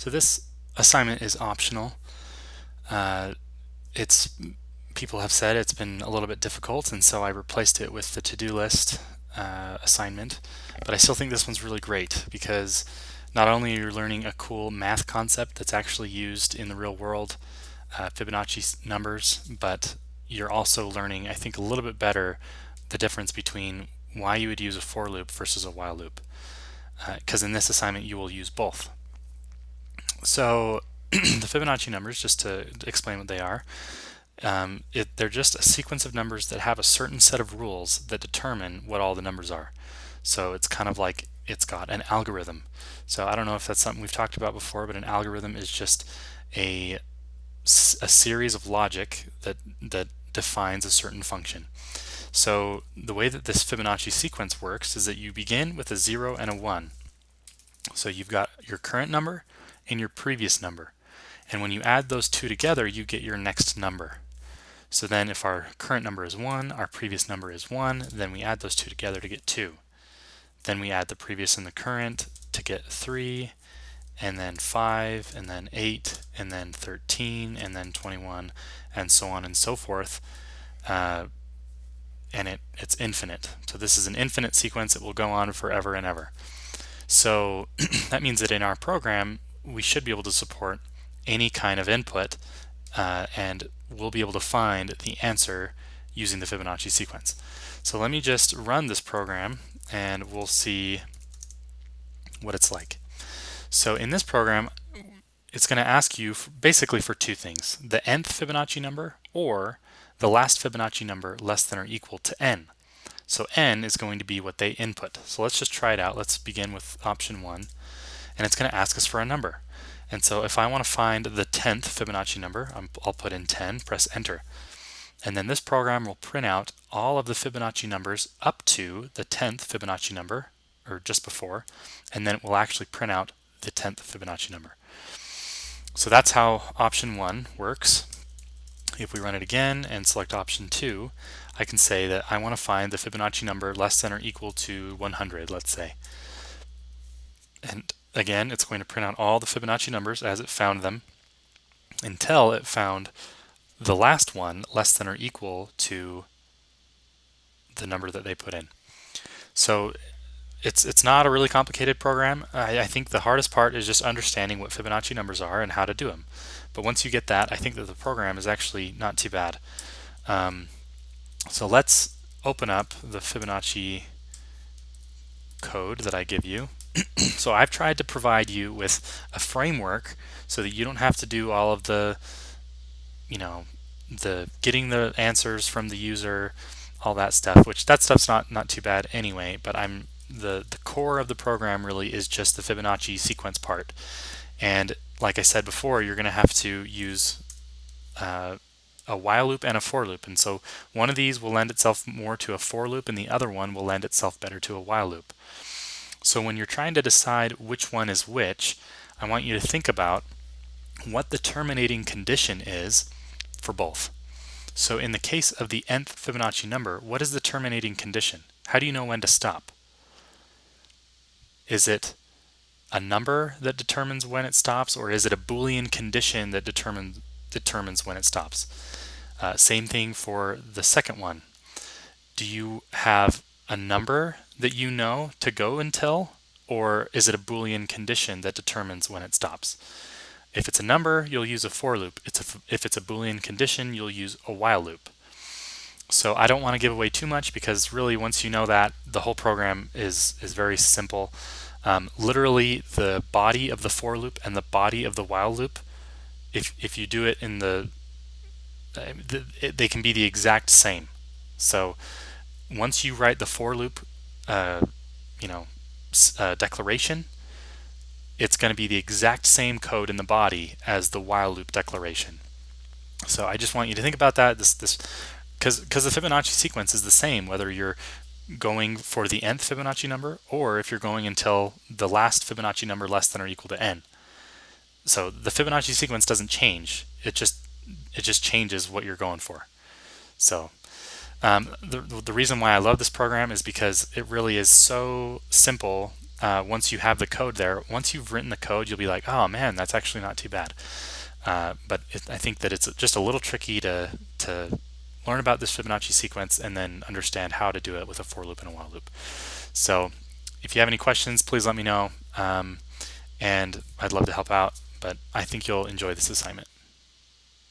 So this assignment is optional. Uh, it's People have said it's been a little bit difficult, and so I replaced it with the to-do list assignment. But I still think this one's really great because not only are you learning a cool math concept that's actually used in the real world, Fibonacci numbers, but you're also learning, I think, a little bit better the difference between why you would use a for loop versus a while loop. Because in this assignment you will use both. So the Fibonacci numbers, just to explain what they are, they're just a sequence of numbers that have a certain set of rules that determine what all the numbers are. So it's kind of like it's got an algorithm. So I don't know if that's something we've talked about before, but an algorithm is just a series of logic that defines a certain function. So the way that this Fibonacci sequence works is that you begin with a 0 and a 1. So you've got your current number and your previous number. And when you add those two together, you get your next number. So then if our current number is 1, our previous number is 1, then we add those two together to get 2. Then we add the previous and the current to get 3, and then 5, and then 8, and then 13, and then 21, and so on and so forth. And it's infinite. So this is an infinite sequence. It will go on forever and ever. So that means that in our program, we should be able to support any kind of input, and we'll be able to find the answer using the Fibonacci sequence. So let me just run this program and we'll see what it's like. So in this program, it's going to ask you basically for two things: the nth Fibonacci number or the last Fibonacci number less than or equal to n. So n is going to be what they input. So let's just try it out. Let's begin with option 1, and it's going to ask us for a number. And so if I want to find the 10th Fibonacci number, I'll put in 10, press enter. And then this program will print out all of the Fibonacci numbers up to the 10th Fibonacci number, or just before, and then it will actually print out the 10th Fibonacci number. So that's how option 1 works. If we run it again and select option 2, I can say that I want to find the Fibonacci number less than or equal to 100, let's say. And again, it's going to print out all the Fibonacci numbers as it found them until it found the last one less than or equal to the number that they put in. So it's not a really complicated program. I think the hardest part is just understanding what Fibonacci numbers are and how to do them. But once you get that, I think that the program is actually not too bad. So let's open up the Fibonacci code that I give you. So I've tried to provide you with a framework so that you don't have to do all of the getting the answers from the user, all that stuff, which that stuff's not too bad anyway, but the core of the program really is just the Fibonacci sequence part. And like I said before, you're going to have to use a while loop and a for loop. And so one of these will lend itself more to a for loop and the other one will lend itself better to a while loop. So when you're trying to decide which one is which, I want you to think about what the terminating condition is for both. So in the case of the nth Fibonacci number, what is the terminating condition? How do you know when to stop? Is it a number that determines when it stops, or is it a Boolean condition that determines when it stops? Same thing for the second one. Do you have a number that you know to go until, or is it a Boolean condition that determines when it stops? If it's a number, you'll use a for loop. If it's a Boolean condition, you'll use a while loop. So I don't want to give away too much because really once you know that, the whole program is very simple. Literally the body of the for loop and the body of the while loop, if you do it in they can be the exact same. So once you write the for loop declaration, it's going to be the exact same code in the body as the while loop declaration. So I just want you to think about that. This because the Fibonacci sequence is the same whether you're going for the nth Fibonacci number or if you're going until the last Fibonacci number less than or equal to n. So the Fibonacci sequence doesn't change. It just changes what you're going for. So the reason why I love this program is because it really is so simple once you have the code there, once you've written the code, you'll be like, oh man, that's actually not too bad. But I think that it's just a little tricky to learn about this Fibonacci sequence and then understand how to do it with a for loop and a while loop. So if you have any questions, please let me know, and I'd love to help out, but I think you'll enjoy this assignment.